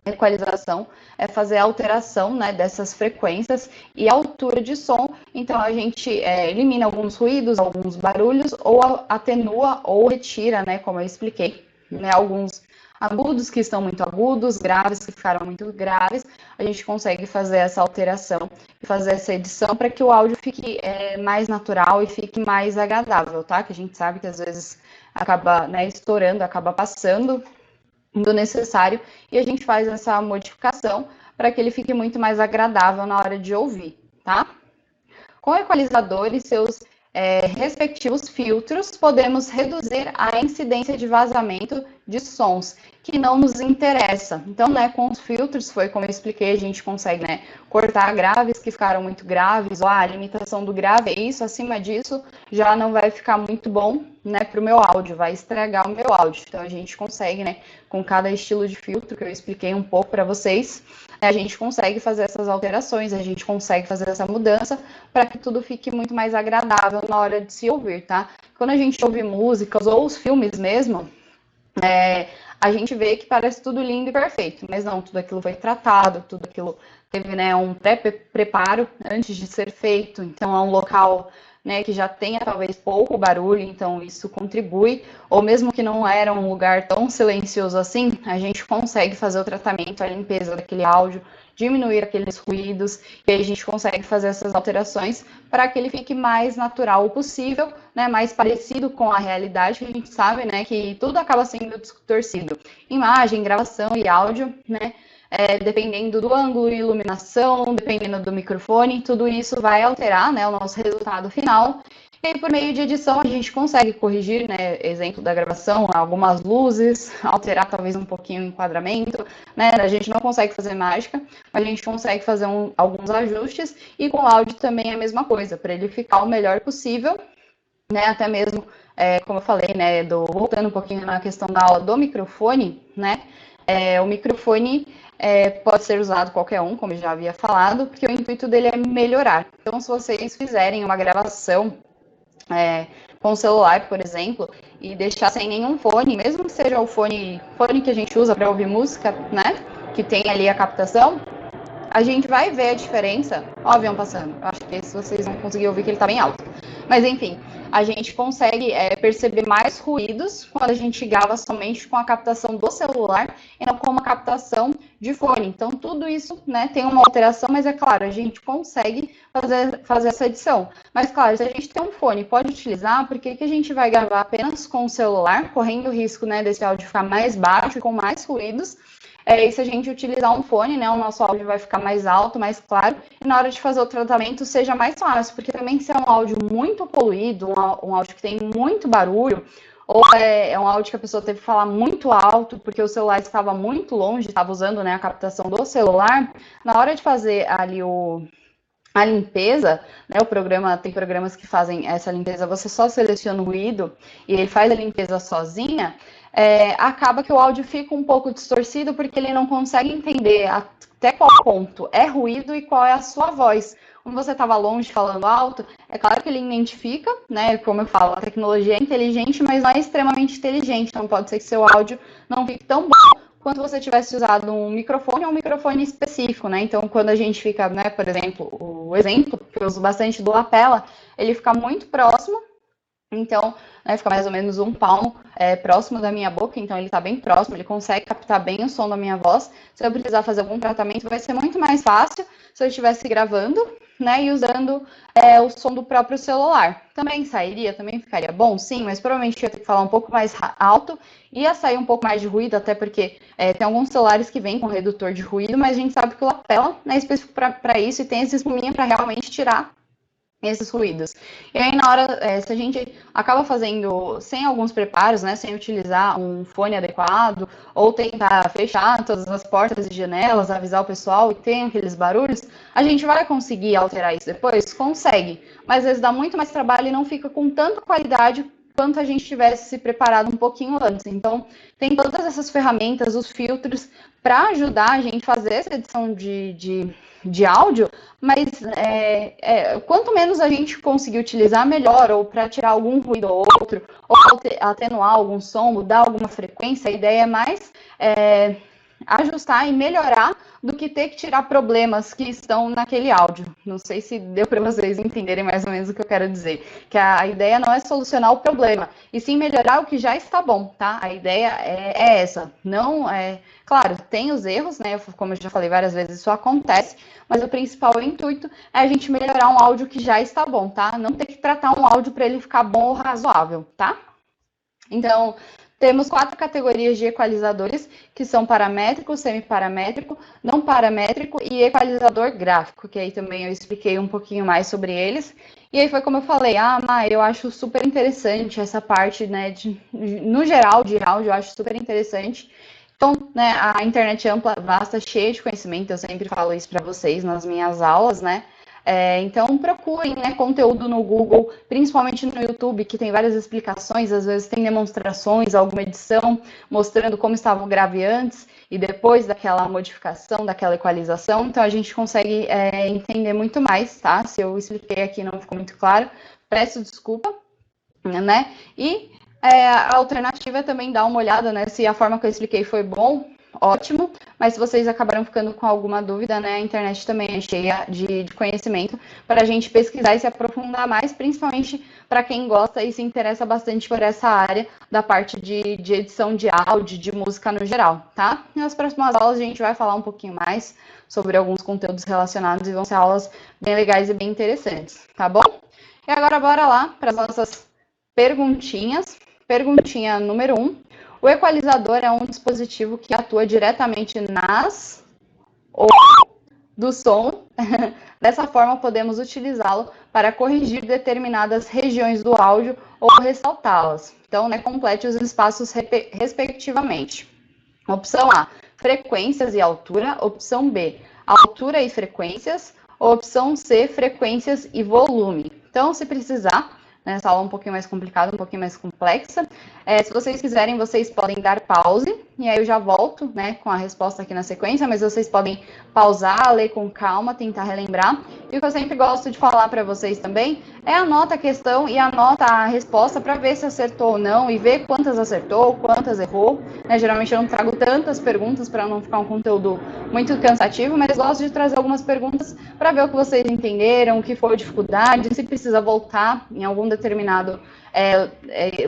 Speaker 1: equalização é fazer a alteração, né, dessas frequências e altura de som. Então a gente elimina alguns ruídos, alguns barulhos, ou atenua ou retira, né, como eu expliquei, né, alguns agudos que estão muito agudos, graves que ficaram muito graves. A gente consegue fazer essa alteração e fazer essa edição para que o áudio fique mais natural e fique mais agradável, tá? Que a gente sabe que às vezes acaba, né, estourando, acaba passando do necessário, e a gente faz essa modificação para que ele fique muito mais agradável na hora de ouvir, tá? Com o equalizador e seus respectivos filtros, podemos reduzir a incidência de vazamento de sons que não nos interessa. Então, né, com os filtros, foi como eu expliquei, a gente consegue, né, cortar graves que ficaram muito graves, ou a limitação do grave é isso, acima disso já não vai ficar muito bom, né, para o meu áudio, vai estragar o meu áudio. Então, a gente consegue, né, com cada estilo de filtro que eu expliquei um pouco para vocês, a gente consegue fazer essas alterações, a gente consegue fazer essa mudança para que tudo fique muito mais agradável na hora de se ouvir, tá? Quando a gente ouve músicas ou os filmes mesmo, a gente vê que parece tudo lindo e perfeito, mas não, tudo aquilo foi tratado, tudo aquilo teve, né, um pré-preparo antes de ser feito, então é um local, né, que já tenha talvez pouco barulho, então isso contribui, ou mesmo que não era um lugar tão silencioso assim, a gente consegue fazer o tratamento, a limpeza daquele áudio, diminuir aqueles ruídos, e aí a gente consegue fazer essas alterações para que ele fique mais natural possível, né, mais parecido com a realidade, que a gente sabe, né, que tudo acaba sendo distorcido. Imagem, gravação e áudio, né, dependendo do ângulo e iluminação, dependendo do microfone, tudo isso vai alterar, né, o nosso resultado final. E aí, por meio de edição, a gente consegue corrigir, né, exemplo da gravação, algumas luzes, alterar talvez um pouquinho o enquadramento, né, a gente não consegue fazer mágica, mas a gente consegue fazer alguns ajustes, e com o áudio também é a mesma coisa, para ele ficar o melhor possível, né, até mesmo, como eu falei, né, voltando um pouquinho na questão da aula do microfone, né, o microfone pode ser usado qualquer um, como eu já havia falado, porque o intuito dele é melhorar. Então, se vocês fizerem uma gravação com o celular, por exemplo, e deixar sem nenhum fone, mesmo que seja o fone que a gente usa para ouvir música, né, que tem ali a captação, a gente vai ver a diferença. Ó, o avião passando. Eu acho que esse vocês vão conseguir ouvir que ele tá bem alto. Mas enfim, a gente consegue perceber mais ruídos quando a gente grava somente com a captação do celular e não com uma captação de fone. Então, tudo isso, né, tem uma alteração, mas é claro, a gente consegue fazer essa edição. Mas, claro, se a gente tem um fone, pode utilizar, porque que a gente vai gravar apenas com o celular, correndo o risco, né, desse áudio ficar mais baixo e com mais ruídos. E se a gente utilizar um fone, né, o nosso áudio vai ficar mais alto, mais claro, e na hora de fazer o tratamento seja mais fácil, porque também se é um áudio muito poluído, um áudio que tem muito barulho, ou é um áudio que a pessoa teve que falar muito alto, porque o celular estava muito longe, estava usando, né, a captação do celular, na hora de fazer ali a limpeza, né, tem programas que fazem essa limpeza, você só seleciona o ruído e ele faz a limpeza sozinha, acaba que o áudio fica um pouco distorcido porque ele não consegue entender até qual ponto é ruído e qual é a sua voz. Quando você estava longe falando alto, é claro que ele identifica, né? Como eu falo, a tecnologia é inteligente, mas não é extremamente inteligente. Então pode ser que seu áudio não fique tão bom quanto você tivesse usado um microfone ou um microfone específico, né? Então quando a gente fica, né, por exemplo, o exemplo que eu uso bastante do lapela, ele fica muito próximo. Então, né, fica mais ou menos um palmo próximo da minha boca, então ele está bem próximo, ele consegue captar bem o som da minha voz. Se eu precisar fazer algum tratamento, vai ser muito mais fácil se eu estivesse gravando, né, e usando o som do próprio celular. Também sairia, também ficaria bom, sim, mas provavelmente ia ter que falar um pouco mais alto, ia sair um pouco mais de ruído, até porque tem alguns celulares que vêm com redutor de ruído, mas a gente sabe que o lapela é específico para isso e tem essa espuminha para realmente tirar esses ruídos. E aí, na hora, se a gente acaba fazendo sem alguns preparos, né, sem utilizar um fone adequado, ou tentar fechar todas as portas e janelas, avisar o pessoal e tem aqueles barulhos, a gente vai conseguir alterar isso depois? Consegue, mas às vezes dá muito mais trabalho e não fica com tanta qualidade quanto a gente tivesse se preparado um pouquinho antes. Então, tem todas essas ferramentas, os filtros, para ajudar a gente a fazer essa edição de áudio, mas quanto menos a gente conseguir utilizar, melhor, ou para tirar algum ruído ou outro, ou atenuar algum som, mudar alguma frequência, a ideia é mais ajustar e melhorar do que ter que tirar problemas que estão naquele áudio. Não sei se deu para vocês entenderem mais ou menos o que eu quero dizer. Que a ideia não é solucionar o problema, e sim melhorar o que já está bom, tá? A ideia é essa. Não é. Claro, tem os erros, né? Como eu já falei várias vezes, isso acontece, mas o principal intuito é a gente melhorar um áudio que já está bom, tá? Não ter que tratar um áudio para ele ficar bom ou razoável, tá? Então, temos 4 categorias de equalizadores, que são paramétrico, semiparamétrico, não paramétrico e equalizador gráfico, que aí também eu expliquei um pouquinho mais sobre eles. E aí foi como eu falei, Mai, eu acho super interessante essa parte, né, no geral, de áudio, eu acho super interessante. Então, né, a internet ampla, vasta, cheia de conhecimento, eu sempre falo isso para vocês nas minhas aulas, né? Então, procurem, né, conteúdo no Google, principalmente no YouTube, que tem várias explicações, às vezes tem demonstrações, alguma edição, mostrando como estava o grave antes e depois daquela modificação, daquela equalização. Então, a gente consegue entender muito mais, tá? Se eu expliquei aqui e não ficou muito claro, peço desculpa, né? E a alternativa é também dar uma olhada, né, se a forma que eu expliquei foi bom, ótimo, mas se vocês acabaram ficando com alguma dúvida, né, a internet também é cheia de conhecimento para a gente pesquisar e se aprofundar mais, principalmente para quem gosta e se interessa bastante por essa área da parte de edição de áudio, de música no geral, tá? Nas próximas aulas a gente vai falar um pouquinho mais sobre alguns conteúdos relacionados e vão ser aulas bem legais e bem interessantes, tá bom? E agora bora lá para as nossas perguntinhas. Perguntinha número 1. O equalizador é um dispositivo que atua diretamente nas ou do som. Dessa forma, podemos utilizá-lo para corrigir determinadas regiões do áudio ou ressaltá-las. Então, né, complete os espaços respectivamente. Opção A, frequências e altura. Opção B, altura e frequências. Opção C, frequências e volume. Então, se precisar, nessa aula um pouquinho mais complicada, um pouquinho mais complexa. Se vocês quiserem, vocês podem dar pause, e aí eu já volto, né, com a resposta aqui na sequência, mas vocês podem pausar, ler com calma, tentar relembrar. E o que eu sempre gosto de falar para vocês também é anota a questão e anota a resposta para ver se acertou ou não, e ver quantas acertou, quantas errou. Né? Geralmente eu não trago tantas perguntas para não ficar um conteúdo muito cansativo, mas gosto de trazer algumas perguntas para ver o que vocês entenderam, o que foi dificuldade, se precisa voltar em algum determinado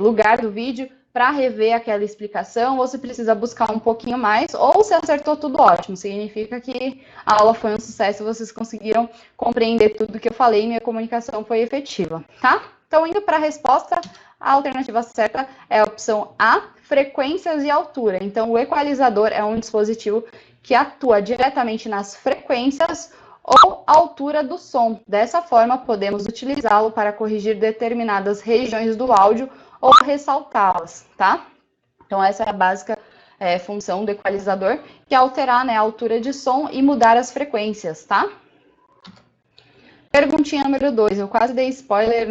Speaker 1: lugar do vídeo para rever aquela explicação, ou se precisa buscar um pouquinho mais, ou se acertou tudo ótimo, significa que a aula foi um sucesso, vocês conseguiram compreender tudo que eu falei e minha comunicação foi efetiva, tá? Então, indo para a resposta, a alternativa certa é a opção A, frequências e altura. Então, o equalizador é um dispositivo que atua diretamente nas frequências ou altura do som. Dessa forma, podemos utilizá-lo para corrigir determinadas regiões do áudio ou ressaltá-las, tá? Então, essa é a básica função do equalizador, que é alterar, né, a altura de som e mudar as frequências, tá? Perguntinha número 2. Eu quase dei spoiler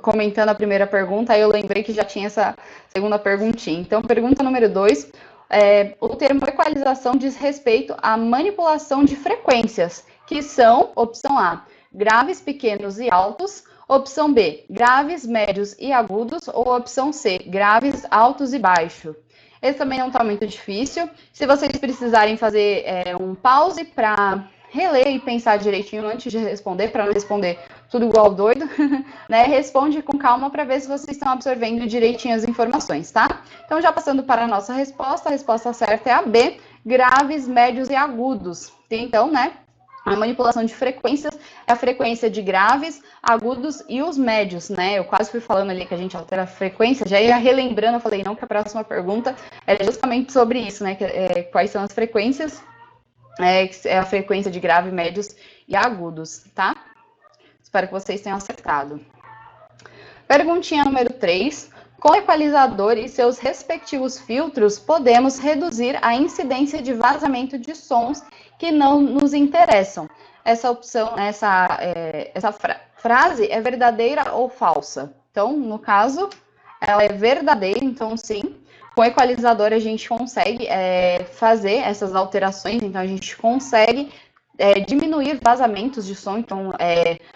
Speaker 1: comentando a primeira pergunta, aí eu lembrei que já tinha essa segunda perguntinha. Então, pergunta número 2, o termo equalização diz respeito à manipulação de frequências, que são, opção A, graves, pequenos e altos, opção B, graves, médios e agudos, ou opção C, graves, altos e baixos. Esse também não está muito difícil. Se vocês precisarem fazer um pause para reler e pensar direitinho antes de responder, para não responder tudo igual doido, né? Responde com calma para ver se vocês estão absorvendo direitinho as informações, tá? Então, já passando para a nossa resposta, a resposta certa é a B, graves, médios e agudos. Então, né? A manipulação de frequências é a frequência de graves, agudos e os médios, né? Eu quase fui falando ali que a gente altera a frequência, já ia relembrando, eu falei não, que a próxima pergunta é justamente sobre isso, né? Quais são as frequências? É a frequência de grave, médios e agudos, tá? Espero que vocês tenham acertado. Perguntinha número 3. Com o equalizador e seus respectivos filtros, podemos reduzir a incidência de vazamento de sons que não nos interessam. Essa opção, essa frase é verdadeira ou falsa? Então, no caso, ela é verdadeira, então sim. Com o equalizador a gente consegue fazer essas alterações, então a gente consegue diminuir vazamentos de som, então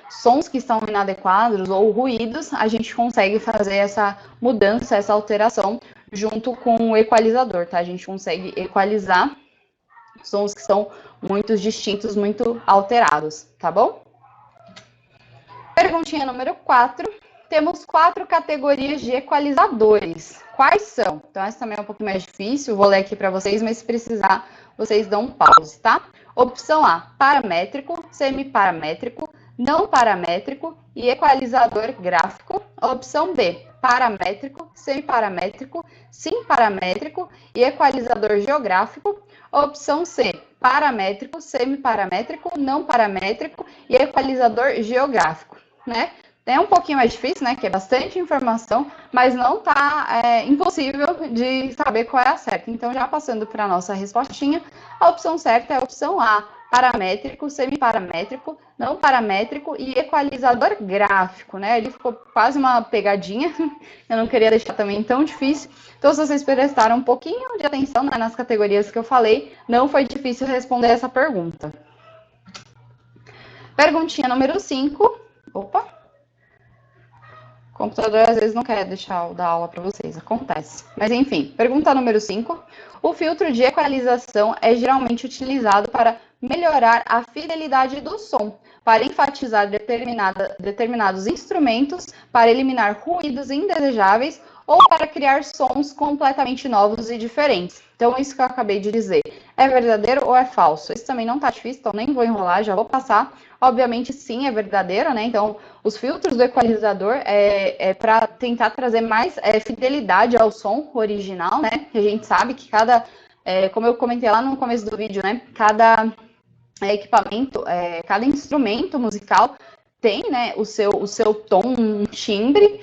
Speaker 1: sons que estão inadequados ou ruídos, a gente consegue fazer essa mudança, essa alteração junto com o equalizador, tá? A gente consegue equalizar sons que são muito distintos, muito alterados, tá bom? Perguntinha número 4. Temos 4 categorias de equalizadores. Quais são? Então, essa também é um pouquinho mais difícil, vou ler aqui para vocês, mas se precisar, vocês dão um pause, tá? Opção A, paramétrico, semiparamétrico, não paramétrico e equalizador gráfico. Opção B, paramétrico, semiparamétrico, sim paramétrico e equalizador geográfico. Opção C, paramétrico, semiparamétrico, não paramétrico e equalizador geográfico, né? É um pouquinho mais difícil, né? Que é bastante informação, mas não tá impossível de saber qual é a certa. Então, já passando para a nossa respostinha, a opção certa é a opção A, paramétrico, semiparamétrico, não paramétrico e equalizador gráfico, né? Ele ficou quase uma pegadinha, eu não queria deixar também tão difícil. Então, se vocês prestaram um pouquinho de atenção, né, nas categorias que eu falei, não foi difícil responder essa pergunta. Perguntinha número 5. Opa! O computador às vezes não quer deixar eu dar aula para vocês, acontece. Mas enfim, pergunta número 5. O filtro de equalização é geralmente utilizado para melhorar a fidelidade do som, para enfatizar determinados instrumentos, para eliminar ruídos indesejáveis ou para criar sons completamente novos e diferentes. Então, isso que eu acabei de dizer, é verdadeiro ou é falso? Isso também não tá difícil, então nem vou enrolar, já vou passar. Obviamente, sim, é verdadeiro, né? Então, os filtros do equalizador é para tentar trazer mais fidelidade ao som original, né? A gente sabe que como eu comentei lá no começo do vídeo, né? Cada equipamento, cada instrumento musical tem, né, o seu tom, um timbre,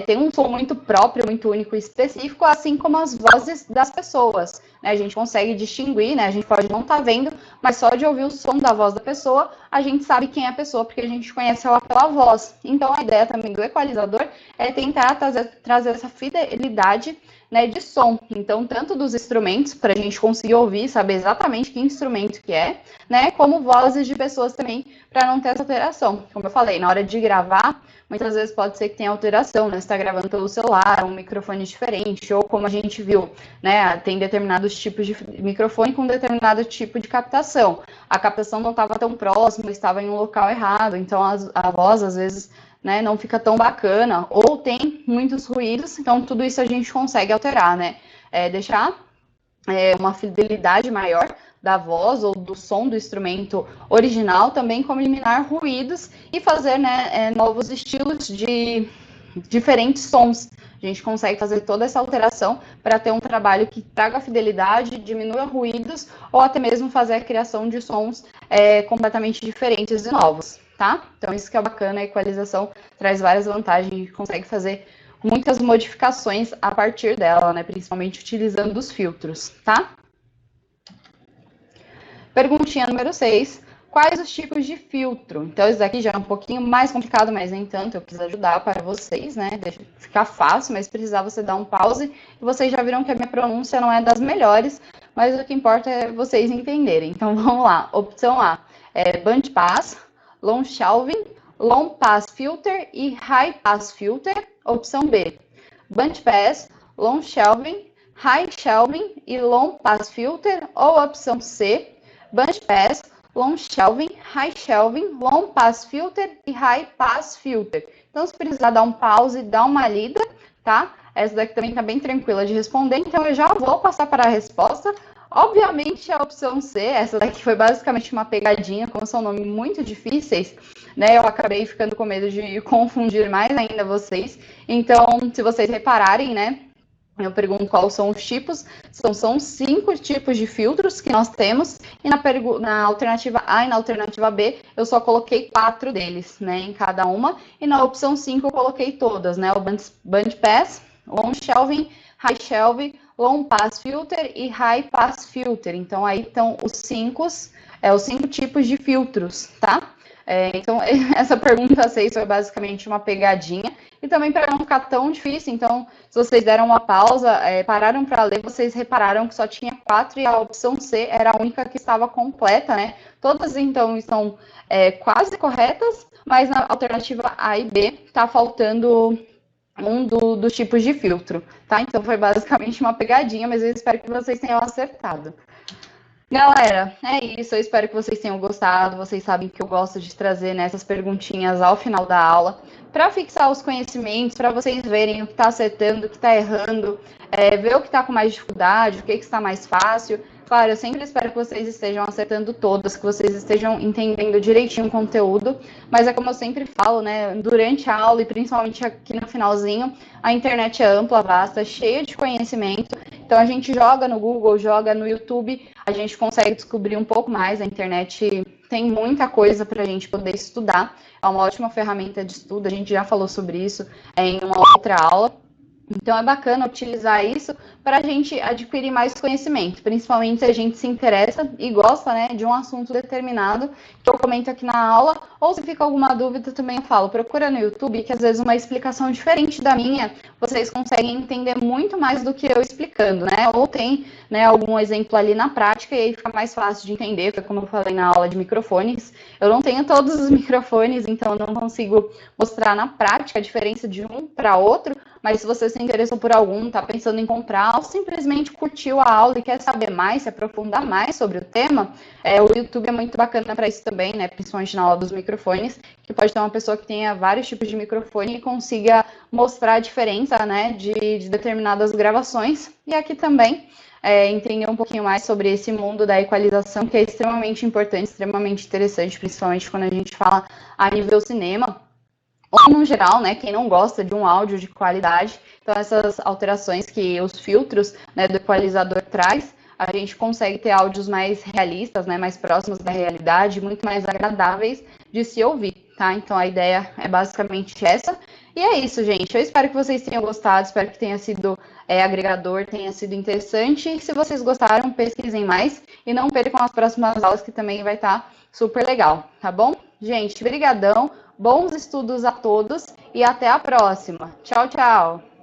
Speaker 1: tem um som muito próprio, muito único e específico, assim como as vozes das pessoas, né? A gente consegue distinguir, né? A gente pode não estar vendo, mas só de ouvir o som da voz da pessoa, a gente sabe quem é a pessoa, porque a gente conhece ela pela voz. Então, a ideia também do equalizador é tentar trazer essa fidelidade, né, de som. Então, tanto dos instrumentos, para a gente conseguir ouvir, saber exatamente que instrumento que é, né, como vozes de pessoas também, para não ter essa alteração. Como eu falei, na hora de gravar, muitas vezes pode ser que tenha alteração, né, você está gravando pelo celular, um microfone diferente, ou como a gente viu, né, tem determinados tipos de microfone com determinado tipo de captação. A captação não estava tão próxima, estava em um local errado, então a voz, às vezes, né, não fica tão bacana, ou tem muitos ruídos, então tudo isso a gente consegue alterar, né? Deixar uma fidelidade maior da voz ou do som do instrumento original, também como eliminar ruídos e fazer, né, novos estilos de diferentes sons. A gente consegue fazer toda essa alteração para ter um trabalho que traga fidelidade, diminua ruídos, ou até mesmo fazer a criação de sons completamente diferentes e novos, tá? Então, isso que é bacana, a equalização traz várias vantagens, a gente consegue fazer muitas modificações a partir dela, né? Principalmente utilizando os filtros, tá? Perguntinha número 6. quais os tipos de filtro. Então, isso daqui já é um pouquinho mais complicado, mas nem tanto, eu quis ajudar para vocês, né? Deixa ficar fácil, mas se precisar você dar um pause. E vocês já viram que a minha pronúncia não é das melhores, mas o que importa é vocês entenderem. Então, vamos lá. Opção A é Band Pass, Long Shelving, Long Pass Filter e High Pass Filter. Opção B, Band Pass, Long Shelving, High Shelving e Long Pass Filter. Ou opção C, Band Pass, Long Shelving, High Shelving, Long Pass Filter e High Pass Filter. Então, se precisar dar um pause, dá uma lida, tá? Essa daqui também tá bem tranquila de responder, então eu já vou passar para a resposta. Obviamente, a opção C, essa daqui foi basicamente uma pegadinha, como são nomes muito difíceis, né? Eu acabei ficando com medo de confundir mais ainda vocês. Então, se vocês repararem, né? Eu pergunto quais são os tipos, são 5 tipos de filtros que nós temos, e na alternativa A e na alternativa B eu só coloquei 4 deles, né, em cada uma, e na opção 5 eu coloquei todas, né, o Band Pass, Long Shelving, High Shelving, Long Pass Filter e High Pass Filter. Então aí estão os 5 tipos de filtros, tá? Então, essa pergunta 6 foi basicamente uma pegadinha. E também para não ficar tão difícil, então, se vocês deram uma pausa, pararam para ler, vocês repararam que só tinha 4 e a opção C era a única que estava completa, né? Todas, então, estão quase corretas, mas na alternativa A e B está faltando dos tipos de filtro, tá? Então, foi basicamente uma pegadinha, mas eu espero que vocês tenham acertado. Galera, é isso. Eu espero que vocês tenham gostado. Vocês sabem que eu gosto de trazer nessas perguntinhas ao final da aula para fixar os conhecimentos, para vocês verem o que está acertando, o que está errando, ver o que está com mais dificuldade, o que está mais fácil. Claro, eu sempre espero que vocês estejam acertando todas, que vocês estejam entendendo direitinho o conteúdo, mas é como eu sempre falo, né, durante a aula e principalmente aqui no finalzinho, a internet é ampla, vasta, cheia de conhecimento, então a gente joga no Google, joga no YouTube, a gente consegue descobrir um pouco mais, a internet tem muita coisa para a gente poder estudar, é uma ótima ferramenta de estudo, a gente já falou sobre isso em uma outra aula. Então, é bacana utilizar isso para a gente adquirir mais conhecimento, principalmente se a gente se interessa e gosta, né, de um assunto determinado, que eu comento aqui na aula, ou se fica alguma dúvida também eu falo, procura no YouTube, que às vezes uma explicação diferente da minha, vocês conseguem entender muito mais do que eu explicando, né, ou tem, né, algum exemplo ali na prática e aí fica mais fácil de entender, foi como eu falei na aula de microfones, eu não tenho todos os microfones, então eu não consigo mostrar na prática a diferença de um para outro, mas se você se interessou por algum, está pensando em comprar, ou simplesmente curtiu a aula e quer saber mais, se aprofundar mais sobre o tema, o YouTube é muito bacana para isso também, né? Principalmente na aula dos microfones, que pode ter uma pessoa que tenha vários tipos de microfone e consiga mostrar a diferença, né, de determinadas gravações. E aqui também entender um pouquinho mais sobre esse mundo da equalização, que é extremamente importante, extremamente interessante, principalmente quando a gente fala a nível cinema, ou no geral, né, quem não gosta de um áudio de qualidade. Então, essas alterações que os filtros, né, do equalizador traz, a gente consegue ter áudios mais realistas, né, mais próximos da realidade, muito mais agradáveis de se ouvir, tá? Então, a ideia é basicamente essa. E é isso, gente. Eu espero que vocês tenham gostado, espero que tenha sido agregador, tenha sido interessante. E se vocês gostaram, pesquisem mais e não percam as próximas aulas, que também vai estar super legal, tá bom? Gente, brigadão. Bons estudos a todos e até a próxima. Tchau, tchau!